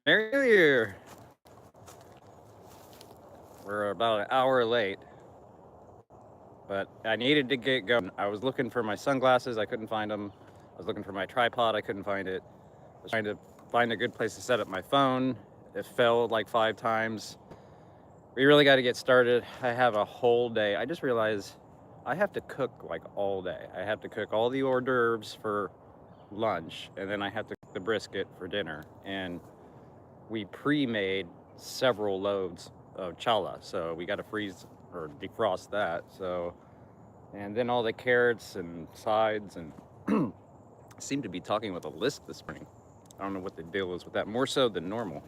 Merry New Year! We're about an hour late, but I needed to get going. I was looking for my sunglasses, I couldn't find them. I was looking for my tripod, I couldn't find it. I was trying to find a good place to set up my phone. It fell like 5 times. We really got to get started. I have a whole day. I just realized I have to cook like all day. I have to cook all the hors d'oeuvres for lunch, and then I have to cook the brisket for dinner. And we pre-made several loads of challah, so we got to freeze or defrost that. So, and then all the carrots and sides, and seem to be talking with a lisp this morning. I don't know what the deal is with that, more so than normal.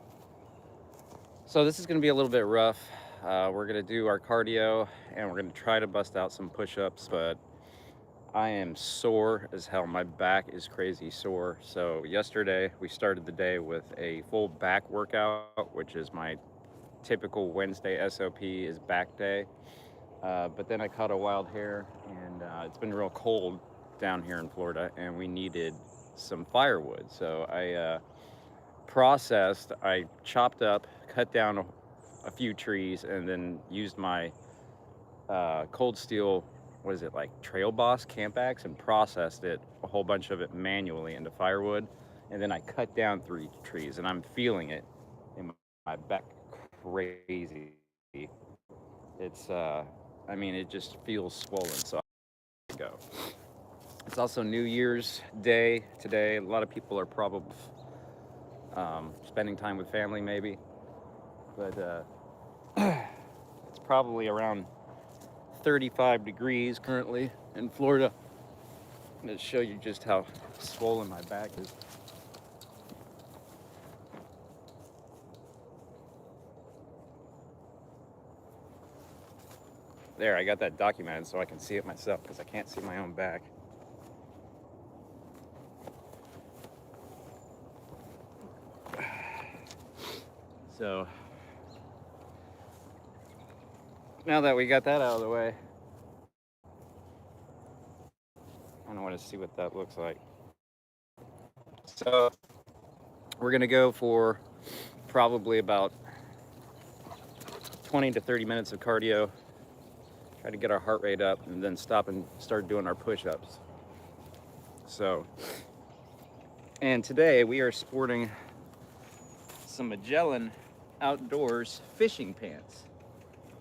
So this is going to be a little bit rough. We're going to do our cardio, and we're going to try to bust out some push-ups, but I am sore as hell. My back is crazy sore. So yesterday we started the day with a full back workout, which is my typical Wednesday SOP is back day. But then I caught a wild hair, and it's been real cold down here in Florida, and we needed some firewood. So I chopped up, cut down a few trees, and then used my cold steel, what is it, like Trail Boss camp axe, and processed it, a whole bunch of it manually into firewood. And then I cut down 3 trees, and I'm feeling it in my back crazy. It's, I mean, it just feels swollen. So I go. It's also New Year's Day today. A lot of people are probably spending time with family, maybe. But it's probably around 35 degrees currently in Florida. I'm going to show you just how swollen my back is. There, I got that documented so I can see it myself because I can't see my own back. So, now that we got that out of the way, I don't want to see what that looks like. So, we're going to go for probably about 20 to 30 minutes of cardio, try to get our heart rate up, and then stop and start doing our push-ups. So, and today we are sporting some Magellan Outdoors fishing pants,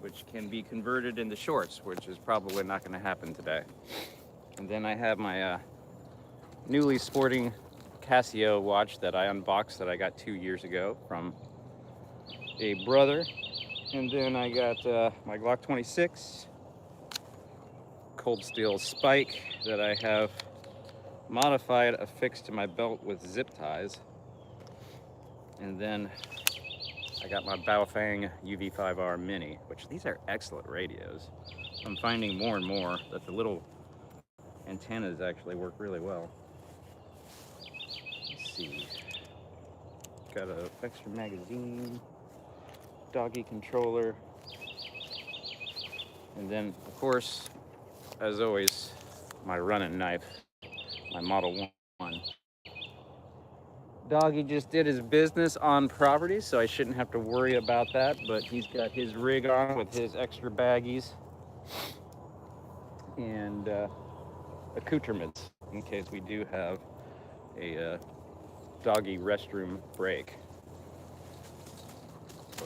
which can be converted into shorts, which is probably not going to happen today. And then I have my newly sporting Casio watch that I unboxed that I got 2 years ago from a brother. And then I got my Glock 26 cold steel spike that I have modified, affixed to my belt with zip ties. And then I got my Baofeng UV5R Mini, which these are excellent radios. I'm finding more and more that the little antennas actually work really well. Let's see. Got an extra magazine, doggy controller, and then, of course, as always, my running knife, my Model 1. Doggy just did his business on property, so I shouldn't have to worry about that, but he's got his rig on with his extra baggies and accoutrements in case we do have a doggy restroom break. So,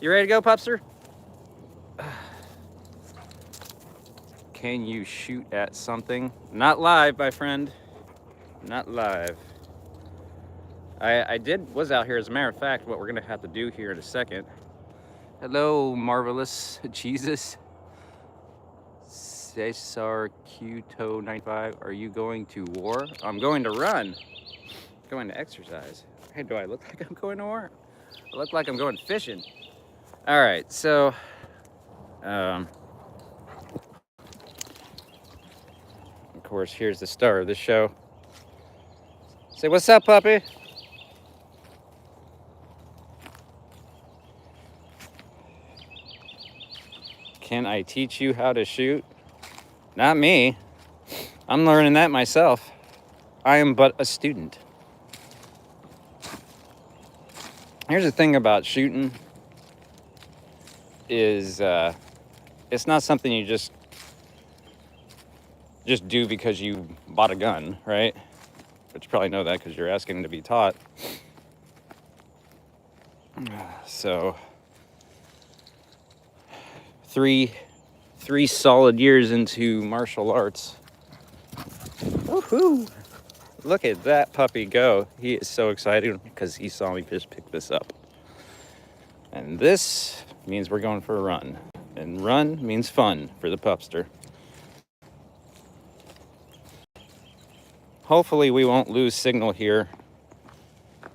you ready to go, Pupster? Can you shoot at something? Not live, my friend. Not live. I was out here, as a matter of fact, what we're gonna have to do here in a second. Hello, marvelous Jesus. Cesar Qto 95. Are you going to war? I'm going to run. I'm going to exercise. Hey, do I look like I'm going to war? I look like I'm going fishing. All right, so of course, here's the star of the show. Say, what's up, puppy? Can I teach you how to shoot? Not me. I'm learning that myself. I am but a student. Here's the thing about shooting is it's not something you just do because you bought a gun, right? But you probably know that because you're asking to be taught. So three solid years into martial arts. Woohoo! Look at that puppy go. He is so excited because he saw me just pick this up. And this means we're going for a run. And run means fun for the pupster. Hopefully we won't lose signal here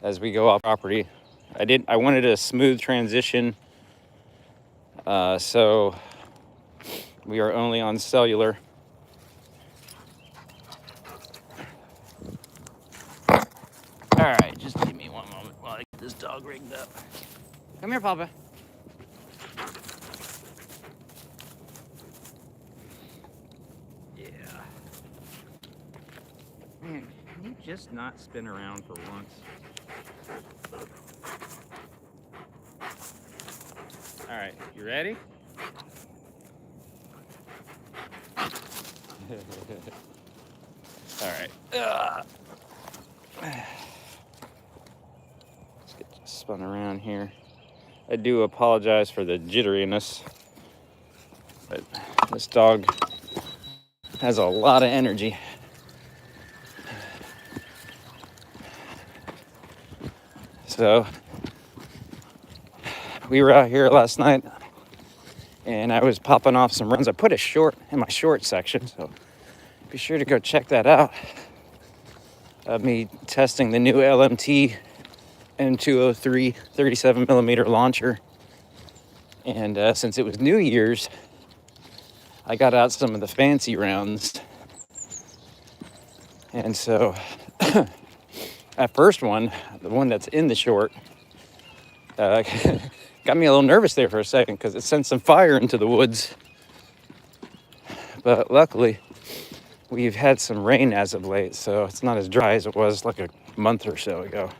as we go off property. I wanted a smooth transition, so we are only on cellular. All right, just give me one moment while I get this dog rigged up. Come here, Papa. Yeah. Man, can you just not spin around for once? All right, you ready? All right. Let's get spun around here. I do apologize for the jitteriness, but this dog has a lot of energy. So we were out here last night and I was popping off some runs. I put a short in my short section, so be sure to go check that out. Of me testing the new LMT M203 37 millimeter launcher. And since it was New Year's, I got out some of the fancy rounds. And so that first one, the one that's in the short, got me a little nervous there for a second because it sent some fire into the woods. But luckily, we've had some rain as of late, so it's not as dry as it was like a month or so ago.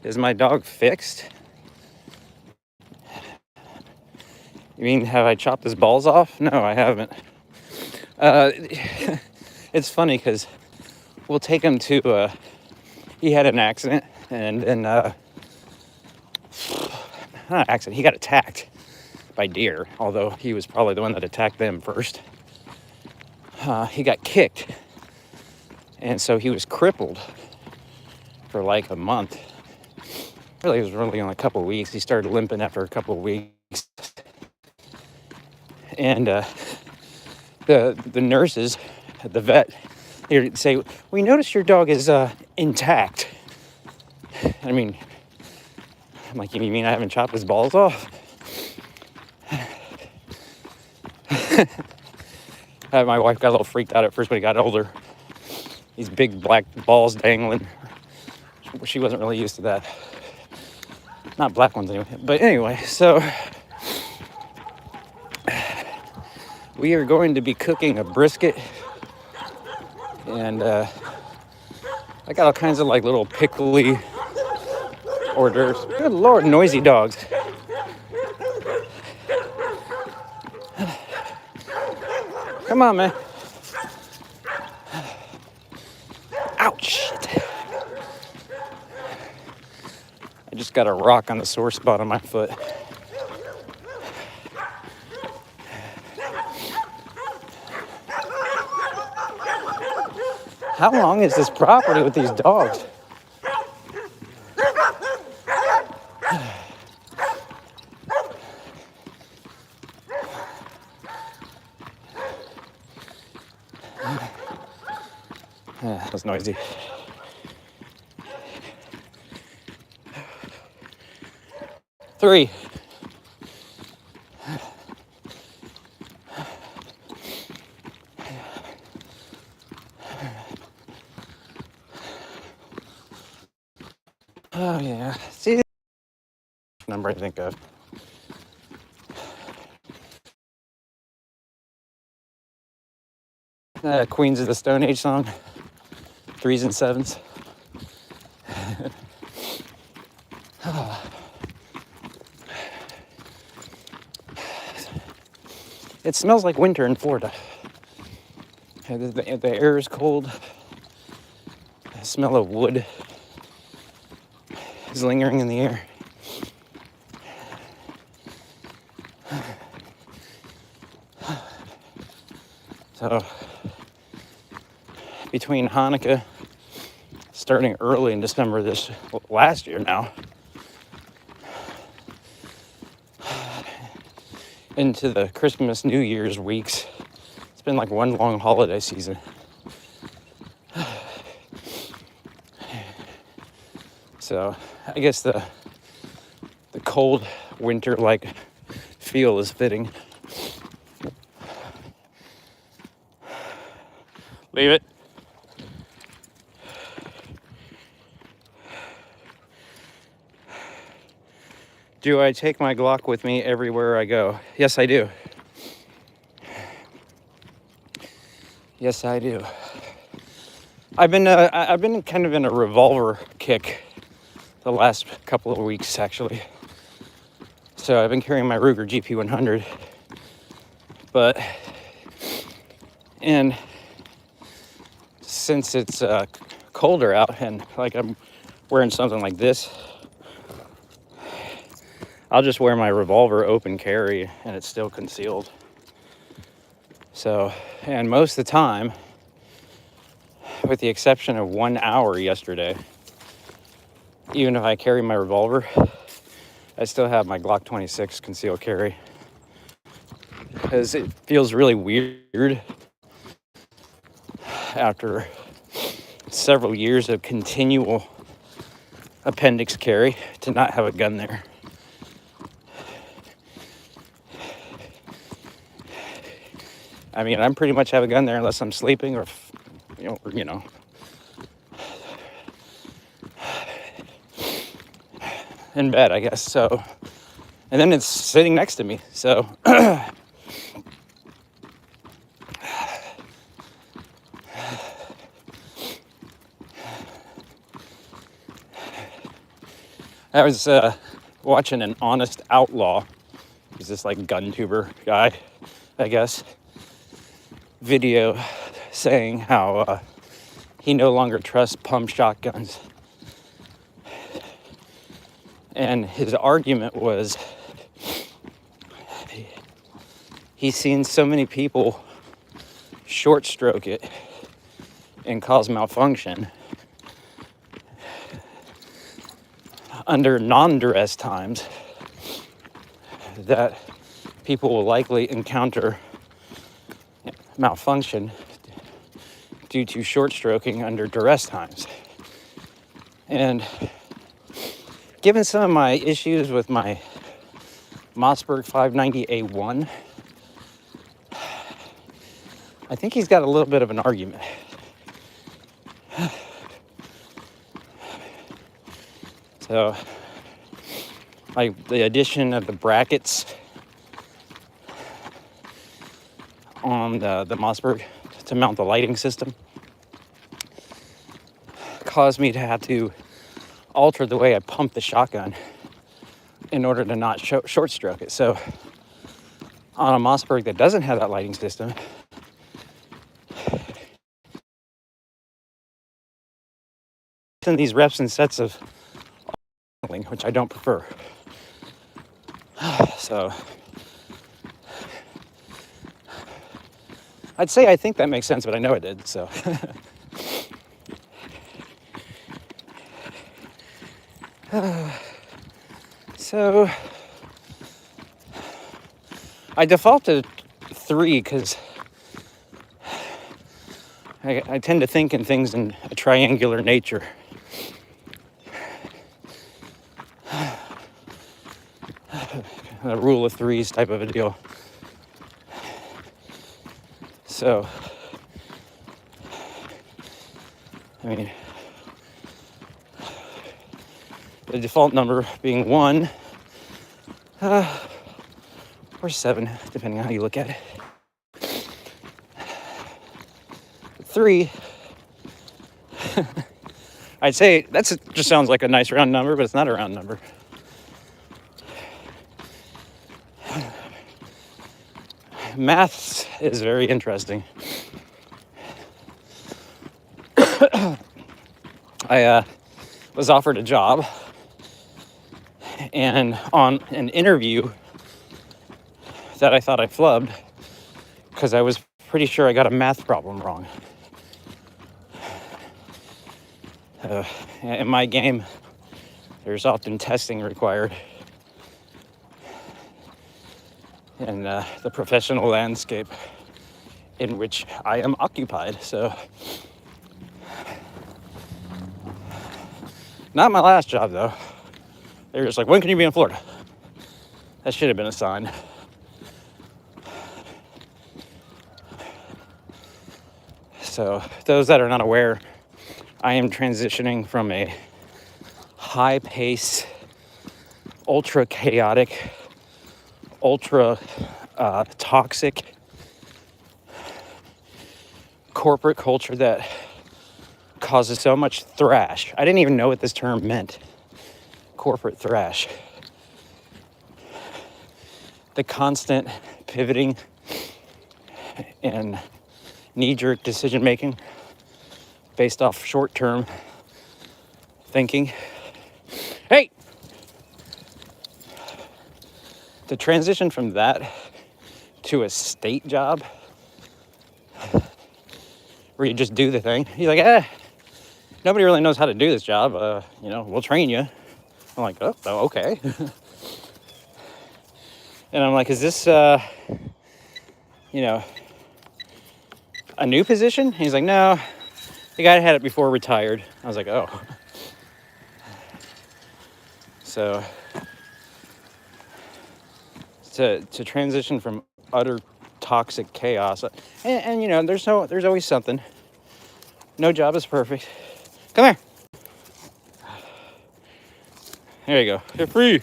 Is my dog fixed? You mean, have I chopped his balls off? No, I haven't. It's funny because we'll take him to, he had an accident and then, not an accident, he got attacked by deer, although he was probably the one that attacked them first. He got kicked, and so he was crippled for like a month. Really, it was really only a couple of weeks. He started limping after a couple of weeks. And the nurses at the vet here say, "We noticed your dog is intact." I mean, I'm like, "You mean I haven't chopped his balls off?" My wife got a little freaked out at first when he got older. These big black balls dangling. She wasn't really used to that. Not black ones anyway. But anyway, so we are going to be cooking a brisket. And I got all kinds of like little pickly hors d'oeuvres. Good Lord, noisy dogs. Come on, man. Ouch, shit. I just got a rock on the sore spot on my foot. How long is this property with these dogs? That was noisy. Three. Oh yeah. See, number I think of. Queens of the Stone Age song, 3s and 7s. It smells like winter in Florida. The air is cold. The smell of wood is lingering in the air. So, between Hanukkah starting early in December last year now, into the Christmas, New Year's weeks, it's been like one long holiday season. So I guess the cold winter-like feel is fitting. Leave it. Do I take my Glock with me everywhere I go? Yes, I do. Yes, I do. I've been kind of in a revolver kick the last couple of weeks, actually. So I've been carrying my Ruger GP100, and since it's colder out and like I'm wearing something like this, I'll just wear my revolver open carry and it's still concealed. So, and most of the time, with the exception of 1 hour yesterday, even if I carry my revolver, I still have my Glock 26 concealed carry, because it feels really weird after several years of continual appendix carry to not have a gun there. I mean, I pretty much have a gun there unless I'm sleeping or in bed, I guess. So, and then it's sitting next to me. So, I was watching an Honest Outlaw. He's this like gun tuber guy, I guess, video saying how he no longer trusts pump shotguns. And his argument was he's seen so many people short stroke it and cause malfunction under non-duress times that people will likely encounter malfunction due to short stroking under duress times. And given some of my issues with my Mossberg 590A1, I think he's got a little bit of an argument. So, like the addition of the brackets on the Mossberg to mount the lighting system caused me to have to alter the way I pump the shotgun in order to not short stroke it. So on a Mossberg that doesn't have that lighting system, in these reps and sets of which I don't prefer. So I'd say I think that makes sense, but I know it did. So so I defaulted 3 because I tend to think in things in a triangular nature. A rule of threes type of a deal. So, I mean, the default number being 1 or 7, depending on how you look at it. 3, I'd say that's just sounds like a nice round number, but it's not a round number. Maths is very interesting. I was offered a job, and on an interview that I thought I flubbed because I was pretty sure I got a math problem wrong. In my game, there's often testing required in the professional landscape in which I am occupied. So, not my last job though. They were just like, when can you be in Florida? That should have been a sign. So, those that are not aware, I am transitioning from a high pace, ultra chaotic, ultra toxic corporate culture that causes so much thrash. I didn't even know what this term meant. Corporate thrash. The constant pivoting and knee-jerk decision making based off short-term thinking. Hey! The transition from that to a state job where you just do the thing. You're like, nobody really knows how to do this job. We'll train you. I'm like, oh okay. And I'm like, is this, a new position? He's like, no, the guy had it before retired. I was like, oh. So to transition from utter toxic chaos, and there's always something. No job is perfect. Come here. There you go. You're free.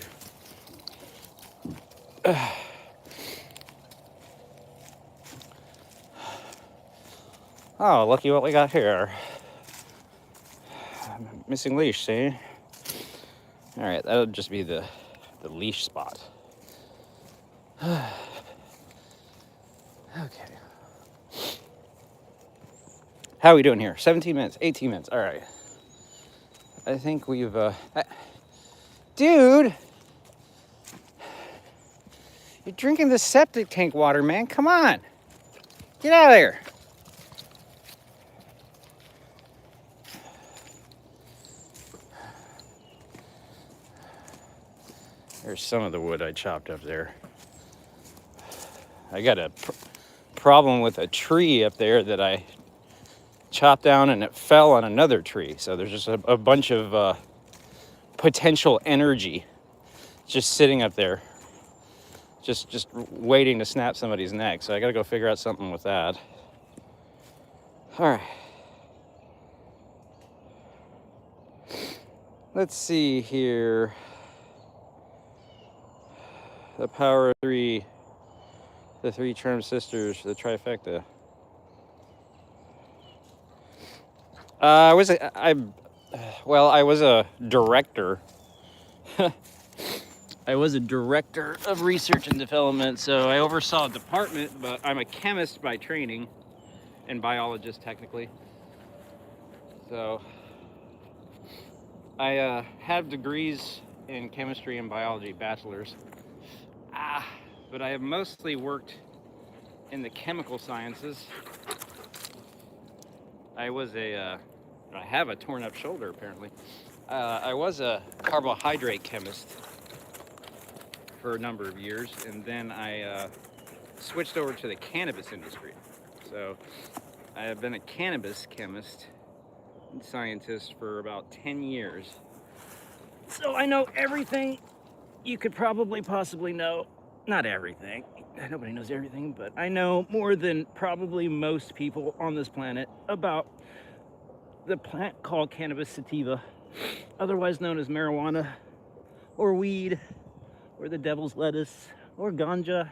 Oh, lucky what we got here. Missing leash, see? All right, that'll just be the leash spot. Okay. How are we doing here? 17 minutes, 18 minutes. All right. I think we've... Dude! You're drinking the septic tank water, man. Come on. Get out of there. There's some of the wood I chopped up there. I got a problem with a tree up there that I chopped down and it fell on another tree. So there's just a bunch of potential energy just sitting up there. Just waiting to snap somebody's neck. So I gotta go figure out something with that. All right. Let's see here. The power of 3, the 3 charm sisters, the trifecta. I was a director. I was a director of research and development, so I oversaw a department, but I'm a chemist by training and biologist technically. So I have degrees in chemistry and biology, bachelor's. But I have mostly worked in the chemical sciences. I have a torn up shoulder apparently. I was a carbohydrate chemist for a number of years, and then I switched over to the cannabis industry. So I have been a cannabis chemist and scientist for about 10 years. So I know everything you could probably possibly know. Not everything. Nobody knows everything, but I know more than probably most people on this planet about the plant called cannabis sativa, otherwise known as marijuana, or weed, or the devil's lettuce, or ganja.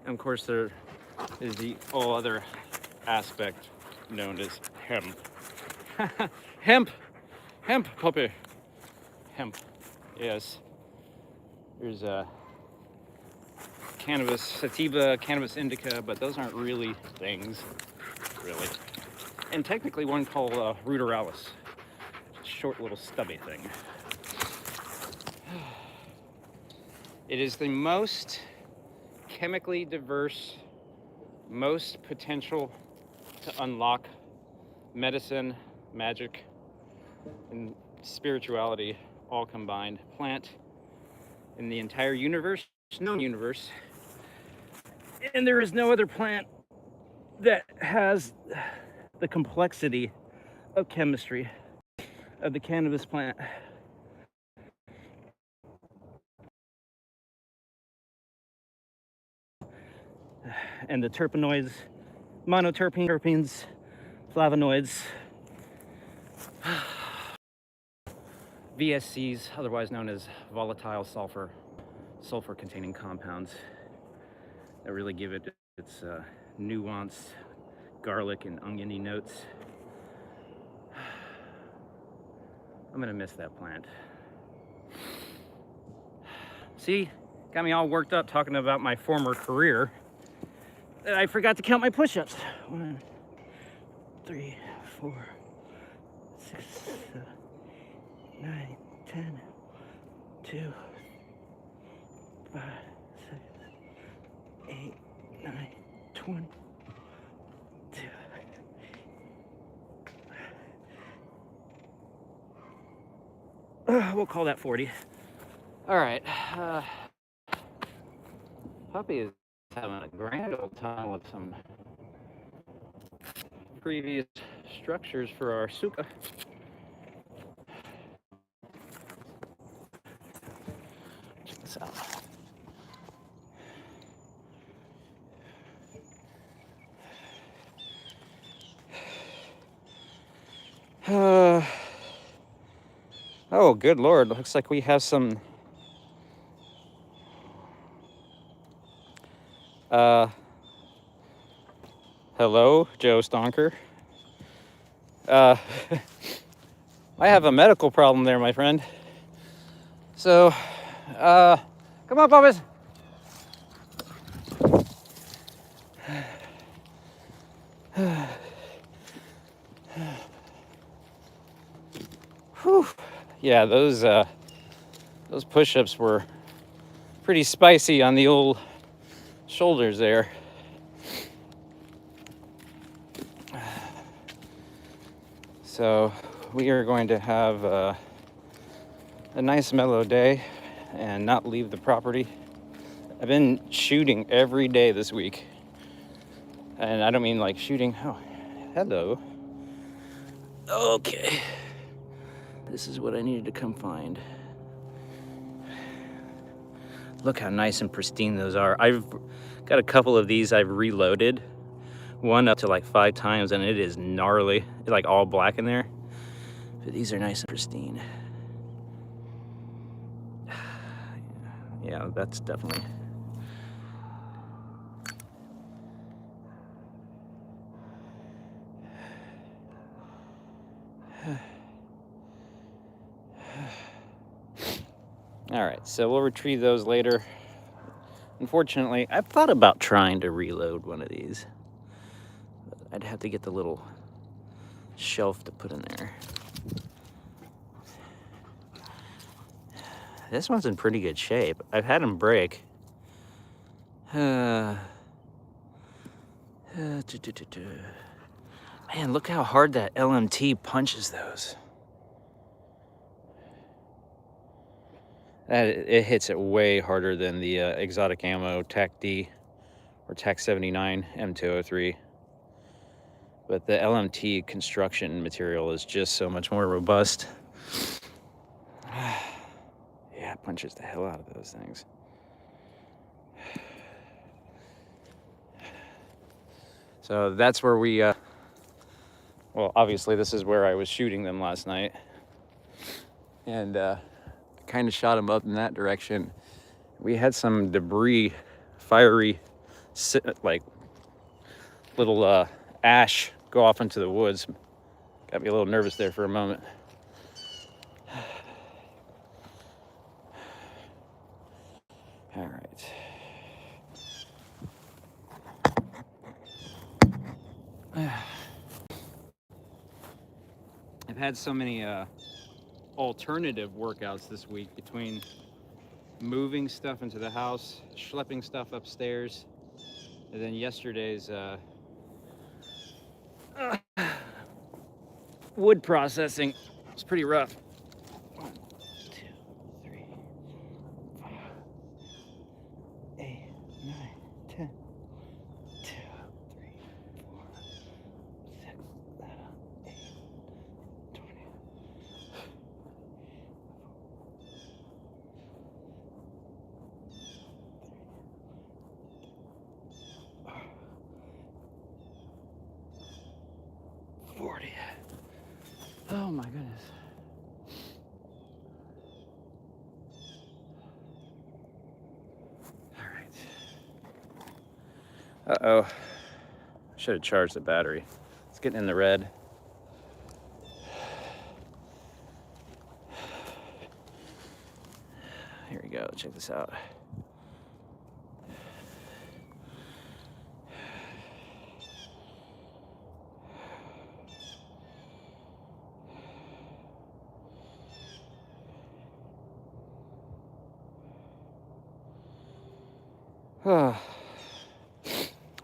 And of course, there is the whole other aspect known as hemp. Hemp puppy. Hemp. Yes. There's cannabis sativa, cannabis indica, but those aren't really things, really. And technically one called ruderalis, short little stubby thing. It is the most chemically diverse, most potential to unlock medicine, magic, and spirituality all combined plant in the entire universe, known universe. And there is no other plant that has the complexity of chemistry of the cannabis plant. And the terpenoids, monoterpenes, flavonoids, VSCs, otherwise known as volatile sulfur containing compounds that really give it its nuanced garlic and oniony notes. I'm gonna miss that plant. See, got me all worked up talking about my former career. I forgot to count my push-ups. 1, 3, 4, 6, 7, 9, 10, 2, 5, 6, 8, 9, 20. We'll call that 40. All right. Puppy is having a grand old time with some previous structures for our suka. Check this out. Oh, good Lord. Looks like we have some hello, Joe Stonker. I have a medical problem there, my friend. So, come on, Puppies. Whew. Yeah, those push-ups were pretty spicy on the old shoulders there. So we are going to have a nice mellow day and not leave the property. I've been shooting every day this week. And I don't mean like shooting. Oh, hello. Okay. This is what I needed to come find. Look how nice and pristine those are. I've got a couple of these I've reloaded. One up to like 5 times and it is gnarly. It's like all black in there. But these are nice and pristine. Yeah, that's definitely... All right, so we'll retrieve those later. Unfortunately, I've thought about trying to reload one of these. I'd have to get the little shelf to put in there. This one's in pretty good shape. I've had them break. Man, look how hard that LMT punches those. It hits it way harder than the exotic ammo TAC-D or TAC-79 M203. But the LMT construction material is just so much more robust. Yeah, it punches the hell out of those things. So that's where we, well, obviously this is where I was shooting them last night. And kind of shot them up in that direction. We had some debris, fiery like little ash go off into the woods. Got me a little nervous there for a moment. All right. I've had so many alternative workouts this week between moving stuff into the house, schlepping stuff upstairs, and then yesterday's wood processing. It's pretty rough. 1, 2, 3, 4, 5, 8, 9, 10. 2, 3, 4, 6, 7, 8, 20. 40. Oh my goodness. All right. Uh-oh. Should have charged the battery. It's getting in the red. Here we go. Check this out.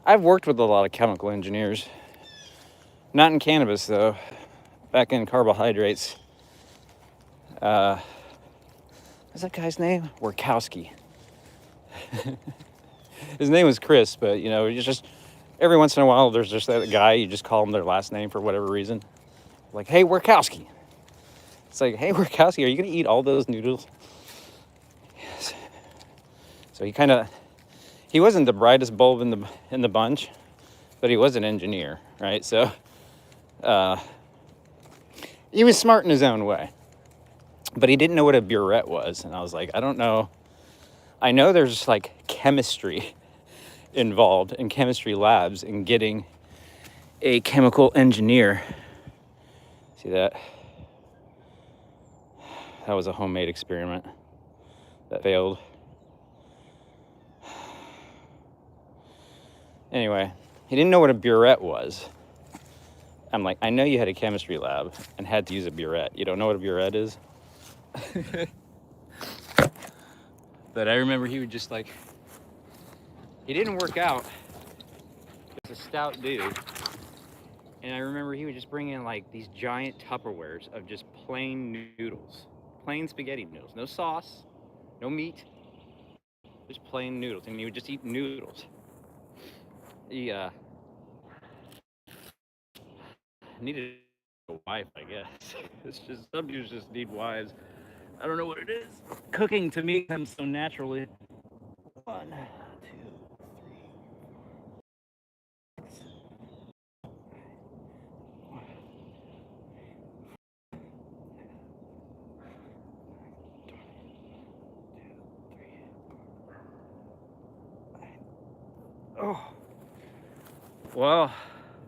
I've worked with a lot of chemical engineers. Not in cannabis, though. Back in carbohydrates. What's that guy's name? Workowski. His name was Chris, but you know, it's just every once in a while there's just that guy, you just call him their last name for whatever reason. Like, hey, Workowski. It's like, hey, Workowski, are you gonna eat all those noodles? Yes. So he wasn't the brightest bulb in the bunch, but he was an engineer, right? So he was smart in his own way, but he didn't know what a burette was. And I was like, I don't know. I know there's like chemistry involved in chemistry labs in getting a chemical engineer. See that? That was a homemade experiment that failed. Anyway, he didn't know what a burette was. I'm like, I know you had a chemistry lab and had to use a burette. You don't know what a burette is? But I remember he would just like, he didn't work out. He was a stout dude. And I remember he would just bring in like these giant Tupperwares of just plain noodles. Plain spaghetti noodles. No sauce, no meat, just plain noodles. And he would just eat noodles. He needed a wife, I guess. It's just, some dudes just need wives. I don't know what it is. Cooking to me comes so naturally. 1, 2, 3, 6. 2, 3. Oh. Well,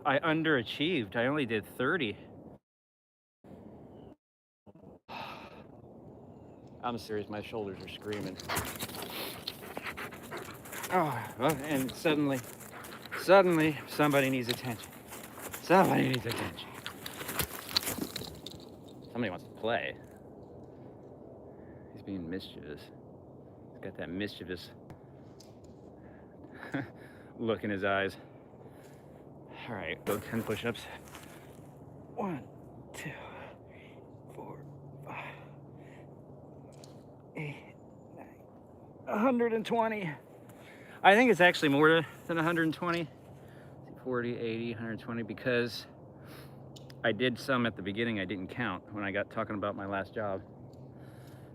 I underachieved. I only did 30. I'm serious, my shoulders are screaming. Oh, well, and suddenly, somebody needs attention. Somebody needs attention. Somebody wants to play. He's being mischievous. He's got that mischievous look in his eyes. All right, go 10 push-ups. 1, 2, 4, 5, 8, 9, 120. I think it's actually more than 120. 40, 80, 120, because I did some at the beginning I didn't count when I got talking about my last job.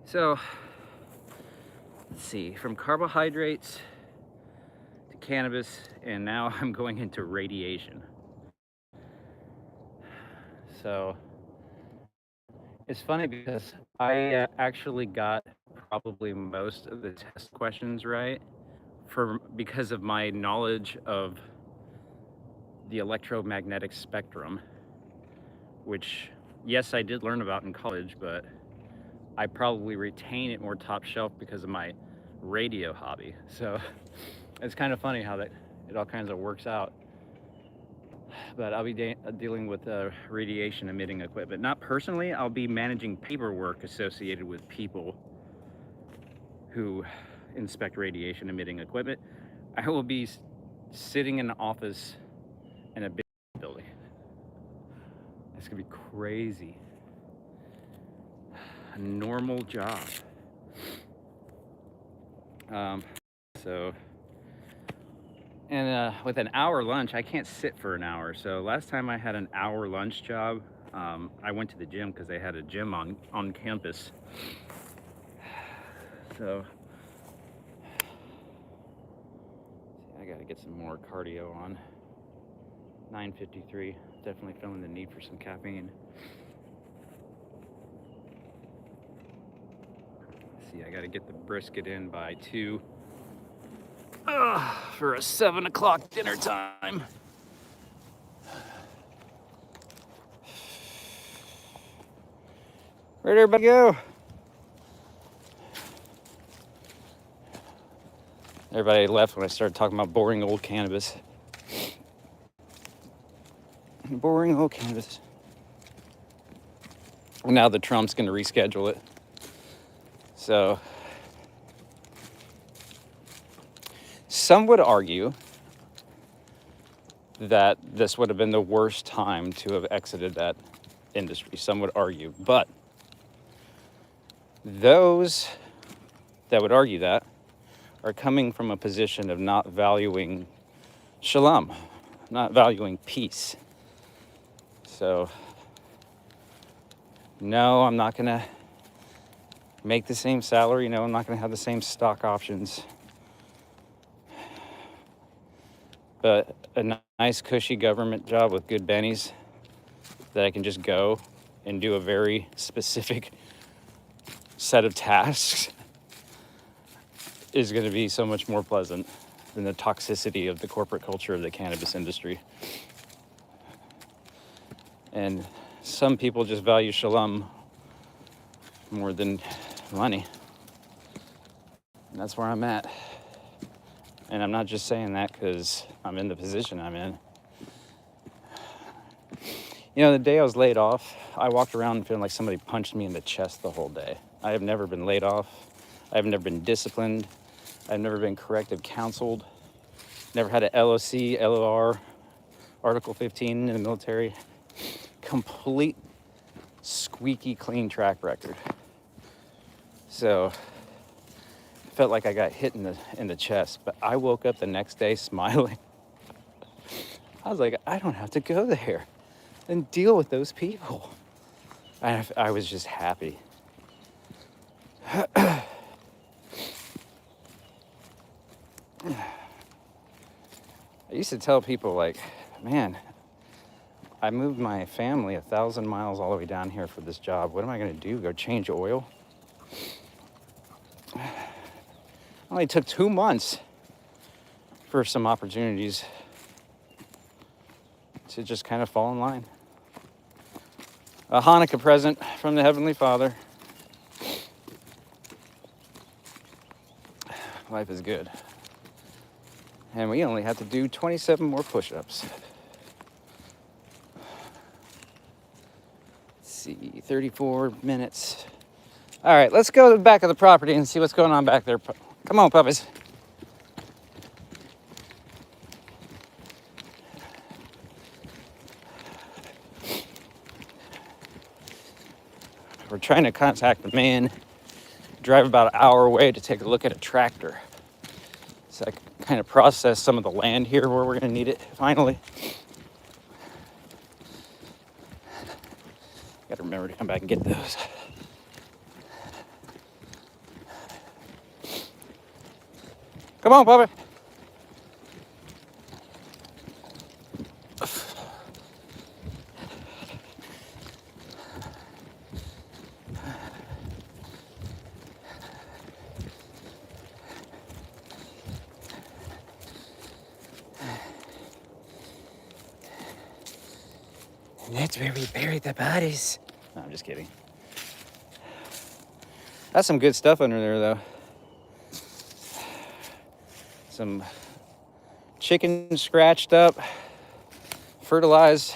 So, let's see, from carbohydrates to cannabis, and now I'm going into radiation. So, it's funny because I actually got probably most of the test questions right because of my knowledge of the electromagnetic spectrum, which, yes, I did learn about in college, but I probably retain it more top shelf because of my radio hobby. So it's kind of funny how that it all kinds of works out. But I'll be dealing with radiation emitting equipment. Not personally, I'll be managing paperwork associated with people who inspect radiation emitting equipment. I will be sitting in an office in a big building. It's gonna be crazy. A normal job. With an hour lunch, I can't sit for an hour. So last time I had an hour lunch job, I went to the gym because they had a gym on campus. So I gotta get some more cardio on. 9:53, definitely feeling the need for some caffeine. Let's see, I gotta get the brisket in by 2 for a 7 o'clock dinner time. Where'd everybody go? Everybody left when I started talking about boring old cannabis. Boring old cannabis. Now the Trump's going to reschedule it. So some would argue that this would have been the worst time to have exited that industry. Some would argue. But those that would argue that are coming from a position of not valuing shalom, not valuing peace. So, no, I'm not going to make the same salary. No, I'm not going to have the same stock options. But a nice, cushy government job with good bennies that I can just go and do a very specific set of tasks is going to be so much more pleasant than the toxicity of the corporate culture of the cannabis industry. And some people just value shalom more than money. And that's where I'm at. And I'm not just saying that because I'm in the position I'm in. You know, the day I was laid off, I walked around feeling like somebody punched me in the chest the whole day. I have never been laid off. I have never been disciplined. I've never been corrective counseled. Never had a LOC, LOR, Article 15 in the military. Complete squeaky clean track record. So I felt like I got hit in the chest, but I woke up the next day smiling. I was like, I don't have to go there and deal with those people. I was just happy. I used to tell people, like, man, I moved my family 1,000 miles all the way down here for this job. What am I going to do? Go change oil? It only took 2 months for some opportunities to just kind of fall in line. A Hanukkah present from the Heavenly Father. Life is good. And we only have to do 27 more push-ups. Let's see, 34 minutes. All right, let's go to the back of the property and see what's going on back there. Come on, puppies. We're trying to contact a man, drive about an hour away to take a look at a tractor. So I can kind of process some of the land here where we're going to need it finally. Got to remember to come back and get those. Come on, puppy. And that's where we buried the bodies. No, I'm just kidding. That's some good stuff under there, though. Some chicken scratched up, fertilized.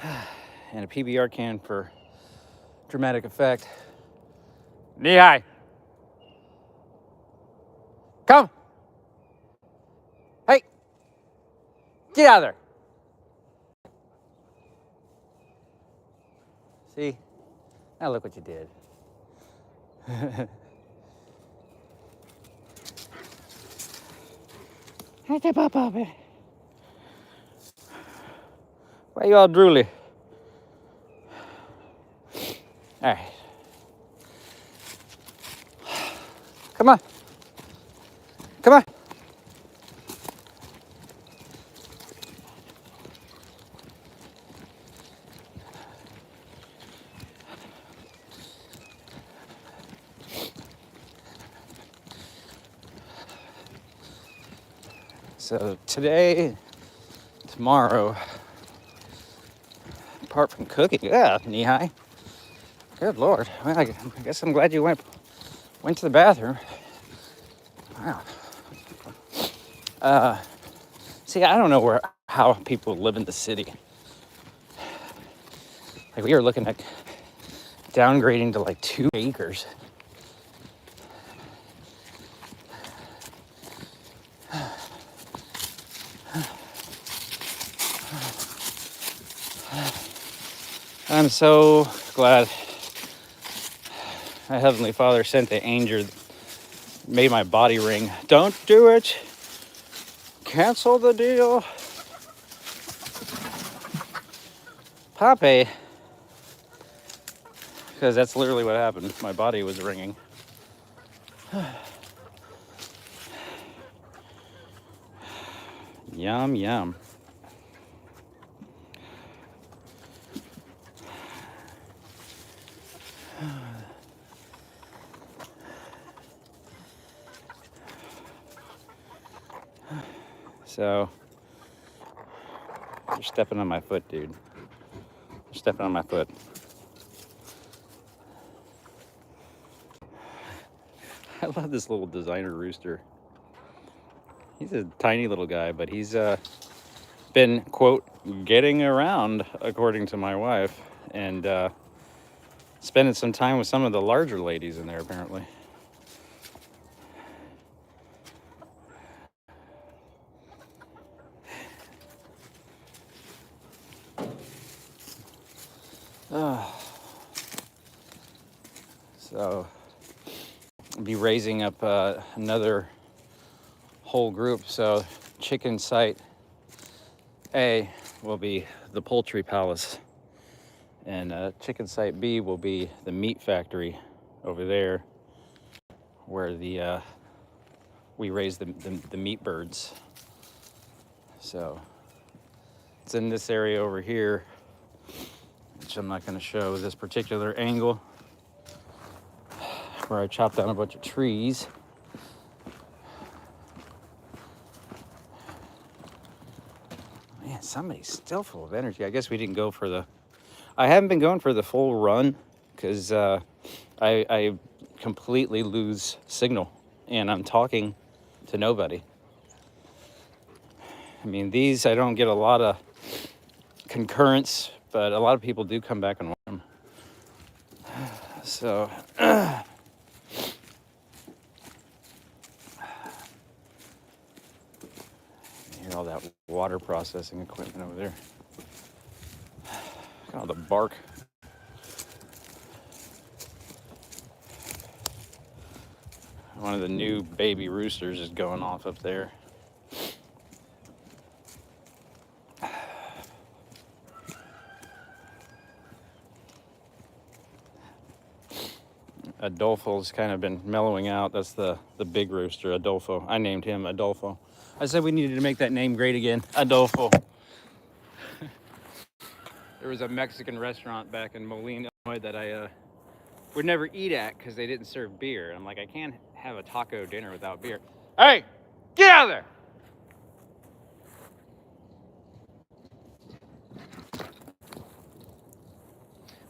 And a PBR can for dramatic effect. Knee-high. Come. Hey. Get out of there. See? Now look what you did. Why you all drooly? All right. Come on. Come on. So today, tomorrow, apart from cooking, yeah, knee-high. Good Lord. Well, I guess I'm glad you went to the bathroom. Wow. See, I don't know how people live in the city. Like, we are looking at downgrading to like 2 acres. I'm so glad my Heavenly Father sent the angel, made my body ring. Don't do it. Cancel the deal. Pape. Because that's literally what happened. My body was ringing. Yum, yum. So, you're stepping on my foot, dude. You're stepping on my foot. I love this little designer rooster. He's a tiny little guy, but he's been, quote, getting around, according to my wife, and spending some time with some of the larger ladies in there, apparently. So, I'll be raising up another whole group. So, chicken site A will be the poultry palace, and chicken site B will be the meat factory over there, where we raise the meat birds. So, it's in this area over here, which I'm not going to show this particular angle, where I chopped down a bunch of trees. Man, somebody's still full of energy. I guess we didn't go for I haven't been going for the full run because I completely lose signal and I'm talking to nobody. I mean, these, I don't get a lot of concurrence, but a lot of people do come back and watch them. So, all that water processing equipment over there. Look at all the bark. One of the new baby roosters is going off up there. Adolfo's kind of been mellowing out. That's the big rooster, Adolfo. I named him Adolfo. I said we needed to make that name great again, Adolfo. There was a Mexican restaurant back in Moline, Illinois that I would never eat at because they didn't serve beer. I'm like, I can't have a taco dinner without beer. Hey, get out of there!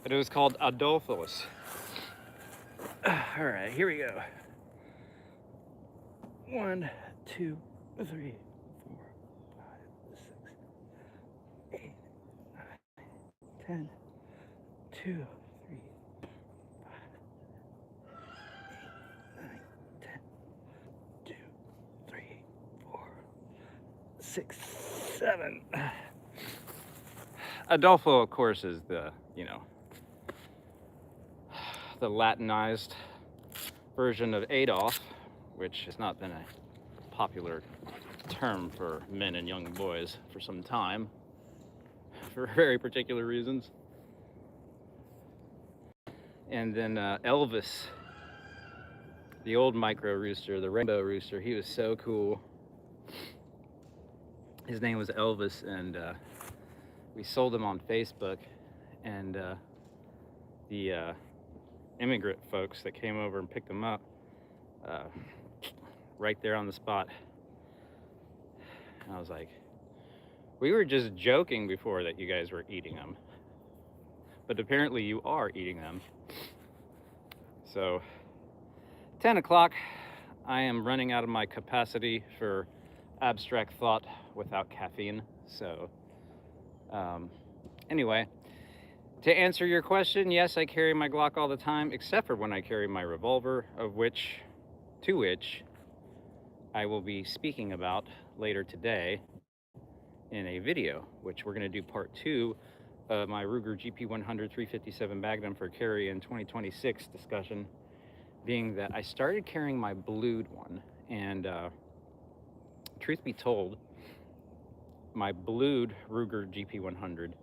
but it was called Adolphos. All right, here we go. 1, 2, 3, 4, 5, 6, 8, 9, 10, 2, 3, 5, 8, 9, 10, 2, 3, 4, 6, 7. Adolfo, of course, is the, the Latinized version of Adolf, which has not been a popular term for men and young boys for some time, for very particular reasons. And then Elvis, the old micro rooster, the rainbow rooster, he was so cool. His name was Elvis, and we sold him on Facebook, and the immigrant folks that came over and picked him up, right there on the spot. And I was like, we were just joking before that you guys were eating them, but apparently you are eating them. So 10 o'clock, I am running out of my capacity for abstract thought without caffeine. So anyway, to answer your question, yes, I carry my Glock all the time, except for when I carry my revolver, to which I will be speaking about later today in a video, which we're going to do part 2 of my Ruger GP100 357 Magnum for carry in 2026 discussion, being that I started carrying my blued one, and truth be told, my blued Ruger GP100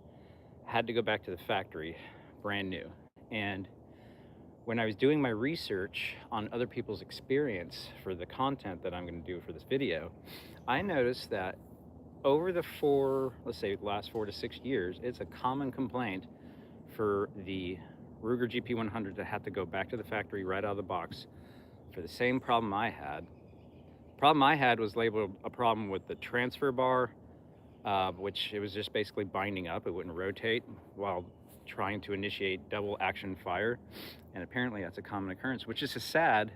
had to go back to the factory brand new. And when I was doing my research on other people's experience for the content that I'm going to do for this video, I noticed that over the last 4 to 6 years, it's a common complaint for the Ruger GP100 to have to go back to the factory right out of the box for the same problem I had. The problem I had was labeled a problem with the transfer bar, which it was just basically binding up. It wouldn't rotate while trying to initiate double action fire. And apparently that's a common occurrence, which is a sad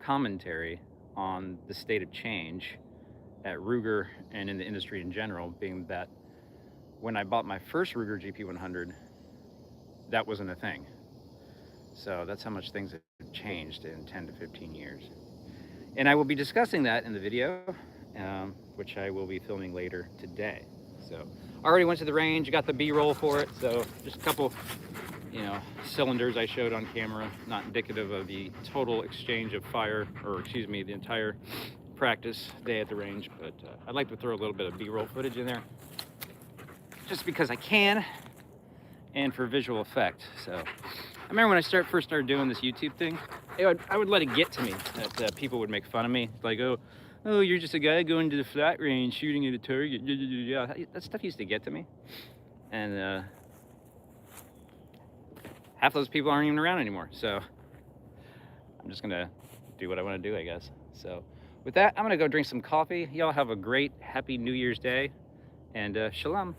commentary on the state of change at Ruger and in the industry in general, being that when I bought my first Ruger GP100, that wasn't a thing. So that's how much things have changed in 10 to 15 years. And I will be discussing that in the video, which I will be filming later today. So I already went to the range, got the B-roll for it. So just a couple, cylinders I showed on camera, not indicative of the total exchange of fire, or excuse me, the entire practice day at the range. But I'd like to throw a little bit of B-roll footage in there, just because I can, and for visual effect. So I remember when I first started doing this YouTube thing, I would let it get to me that people would make fun of me, like, oh, you're just a guy going to the flat range shooting at a target. Yeah, that stuff used to get to me. And half those people aren't even around anymore. So I'm just gonna do what I want to do, I guess. So with that, I'm gonna go drink some coffee. Y'all have a great, happy New Year's Day, and shalom.